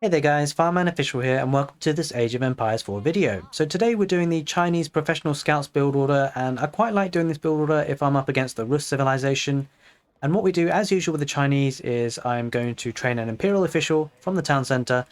Hey there guys, Fireman Official here and welcome to this Age of Empires 4 video. So today we're doing the Chinese Professional Scouts build order, and I quite like doing this build order if I'm up against the Rus civilization. And what we do as usual with the Chinese is I'm going to train an Imperial official from the town centre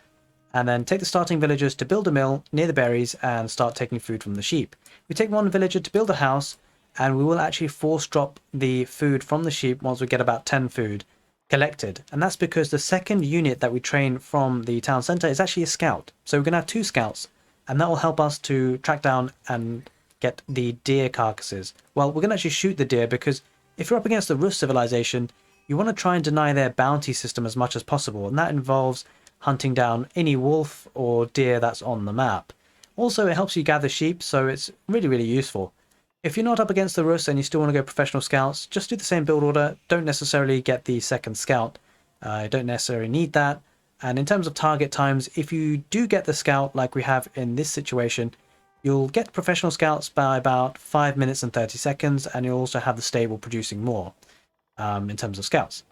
and then take the starting villagers to build a mill near the berries and start taking food from the sheep. We take one villager to build a house and we will actually force drop the food from the sheep once we get about 10 food collected, and that's because the second unit that we train from the town center is actually a scout. So we're going to have two scouts, and that will help us to track down and get the deer carcasses. Well, we're going to actually shoot the deer because if you're up against the Rus civilization, you want to try and deny their bounty system as much as possible, and that involves hunting down any wolf or deer that's on the map. Also, it helps you gather sheep, so it's really useful. If you're not up against the Rus and you still want to go professional scouts, just do the same build order. Don't necessarily get the second scout. You don't necessarily need that. And in terms of target times, if you do get the scout like we have in this situation, you'll get professional scouts by about 5 minutes and 30 seconds, and you'll also have the stable producing more in terms of scouts.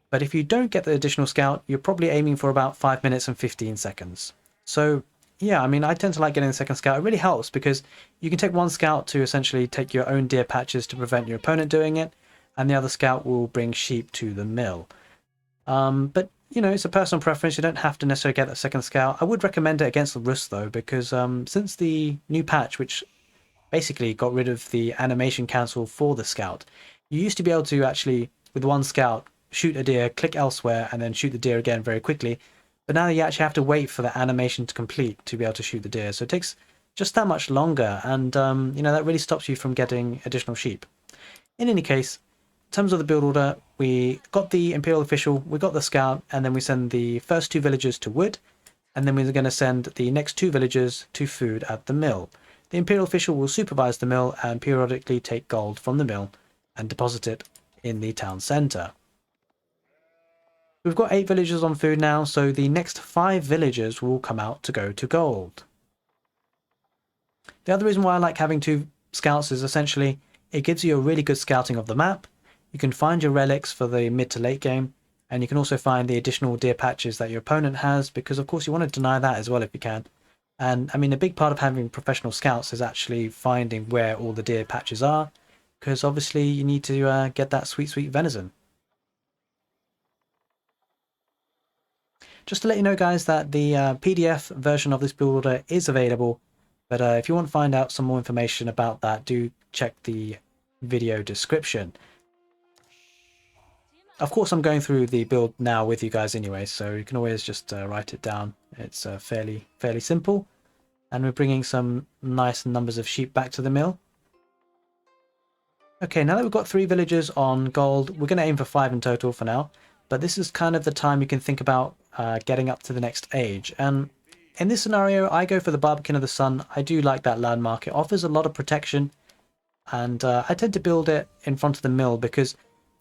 But if you don't get the additional scout, you're probably aiming for about 5 minutes and 15 seconds. So yeah, I mean, I tend to like getting the second scout. It really helps because you can take one scout to essentially take your own deer patches to prevent your opponent doing it, and the other scout will bring sheep to the mill. But, you know, it's a personal preference. You don't have to necessarily get that second scout. I would recommend it against the Rus, though, because since the new patch, which basically got rid of the animation cancel for the scout, you used to be able to actually, with one scout, shoot a deer, click elsewhere, and then shoot the deer again very quickly. But now you actually have to wait for the animation to complete to be able to shoot the deer. So it takes just that much longer, and you know, that really stops you from getting additional sheep. In any case, in terms of the build order, we got the Imperial official, we got the scout, and then we send the first two villagers to wood, and then we're going to send the next two villagers to food at the mill. The Imperial official will supervise the mill and periodically take gold from the mill and deposit it in the town centre. We've got 8 villagers on food now, so the next 5 villagers will come out to go to gold. The other reason why I like having 2 scouts is essentially it gives you a really good scouting of the map. You can find your relics for the mid to late game, and you can also find the additional deer patches that your opponent has, because of course you want to deny that as well if you can. And I mean, a big part of having professional scouts is actually finding where all the deer patches are, because obviously you need to get that sweet venison. Just to let you know, guys, that the PDF version of this build order is available, but if you want to find out some more information about that, do check the video description. Of course, I'm going through the build now with you guys anyway, so you can always just write it down. It's fairly simple, and we're bringing some nice numbers of sheep back to the mill. Okay, now that we've got 3 villagers on gold, we're going to aim for 5 in total for now. But this is kind of the time you can think about getting up to the next age. And in this scenario, I go for the Barbican of the Sun. I do like that landmark. It offers a lot of protection. And I tend to build it in front of the mill because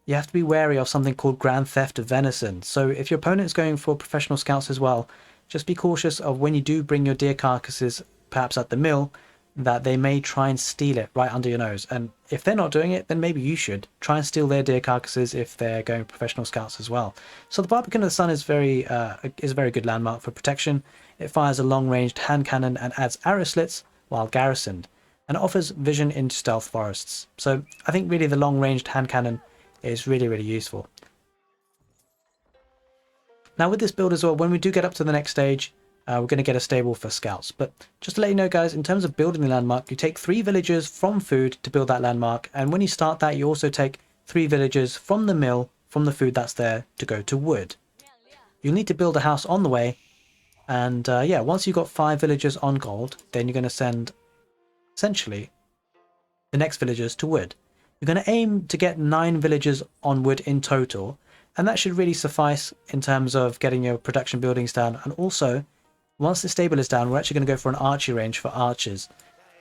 you have to be wary of something called grand theft of venison. So if your opponent's going for professional scouts as well, just be cautious of when you do bring your deer carcasses, perhaps at the mill, that they may try and steal it right under your nose. And if they're not doing it, then maybe you should try and steal their deer carcasses if they're going professional scouts as well. So the Barbican of the Sun is a very good landmark for protection. It fires a long-ranged hand cannon and adds arrow slits while garrisoned, and it offers vision into stealth forests. So I think really the long-ranged hand cannon is really useful. Now with this build as well, when we do get up to the next stage, we're going to get a stable for scouts. But just to let you know, guys, in terms of building the landmark, you take 3 villagers from food to build that landmark. And when you start that, you also take 3 villagers from the mill, from the food that's there, to go to wood. You'll need to build a house on the way. And yeah, once you've got 5 villagers on gold, then you're going to send, essentially, the next villagers to wood. You're going to aim to get 9 villagers on wood in total. And that should really suffice in terms of getting your production buildings down. And also, once the stable is down, we're actually going to go for an archery range for archers.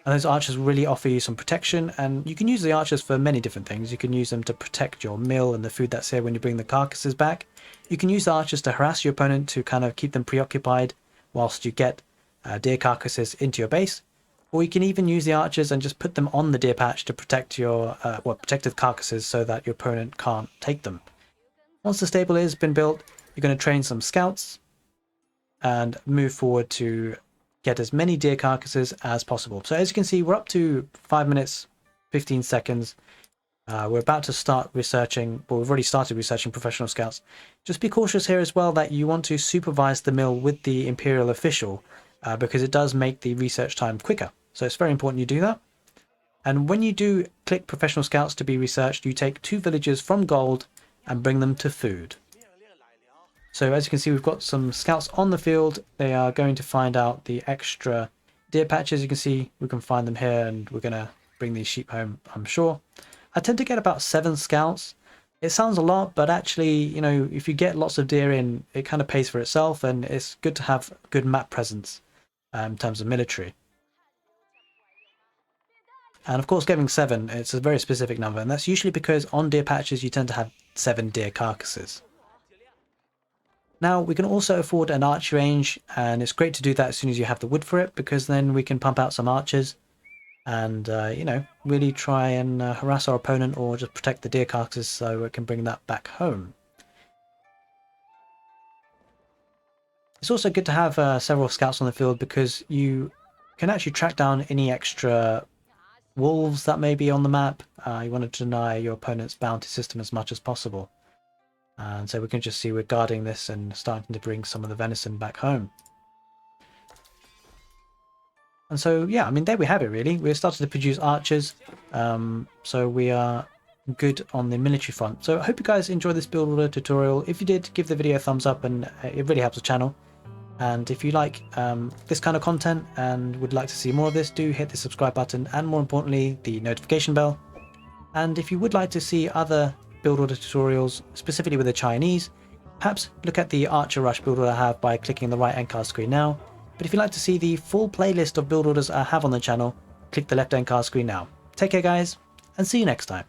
And those archers really offer you some protection, and you can use the archers for many different things. You can use them to protect your mill and the food that's here when you bring the carcasses back. You can use the archers to harass your opponent to kind of keep them preoccupied whilst you get deer carcasses into your base. Or you can even use the archers and just put them on the deer patch to protect your protected carcasses so that your opponent can't take them. Once the stable has been built, you're going to train some scouts. and move forward to get as many deer carcasses as possible. So as you can see, we're up to 5 minutes 15 seconds. We're about to start researching, well, we've already started researching professional scouts. Just be cautious here as well that you want to supervise the mill with the imperial official, because it does make the research time quicker. So it's very important you do that. And when you do click professional scouts to be researched, you take 2 villagers from gold and bring them to food. So as you can see, we've got some scouts on the field. They are going to find out the extra deer patches. You can see we can find them here, and we're going to bring these sheep home, I'm sure. I tend to get about 7 scouts. It sounds a lot, but actually, you know, if you get lots of deer in, it kind of pays for itself, and it's good to have good map presence in terms of military. And of course, getting 7, it's a very specific number, and that's usually because on deer patches you tend to have 7 deer carcasses. Now we can also afford an archery range, and it's great to do that as soon as you have the wood for it, because then we can pump out some archers and you know, really try and harass our opponent or just protect the deer carcasses so we can bring that back home. It's also good to have several scouts on the field, because you can actually track down any extra wolves that may be on the map. You want to deny your opponent's bounty system as much as possible. And so we can just see we're guarding this and starting to bring some of the venison back home. And so, yeah, I mean, there we have it, really. We're starting to produce archers. So we are good on the military front. So I hope you guys enjoyed this build order tutorial. If you did, give the video a thumbs up, and it really helps the channel. And if you like this kind of content and would like to see more of this, do hit the subscribe button, and more importantly, the notification bell. And if you would like to see other build order tutorials, specifically with the Chinese, perhaps look at the Archer Rush build order I have by clicking the right end card screen now. But if you'd like to see the full playlist of build orders I have on the channel, click the left end card screen now. Take care guys, and see you next time.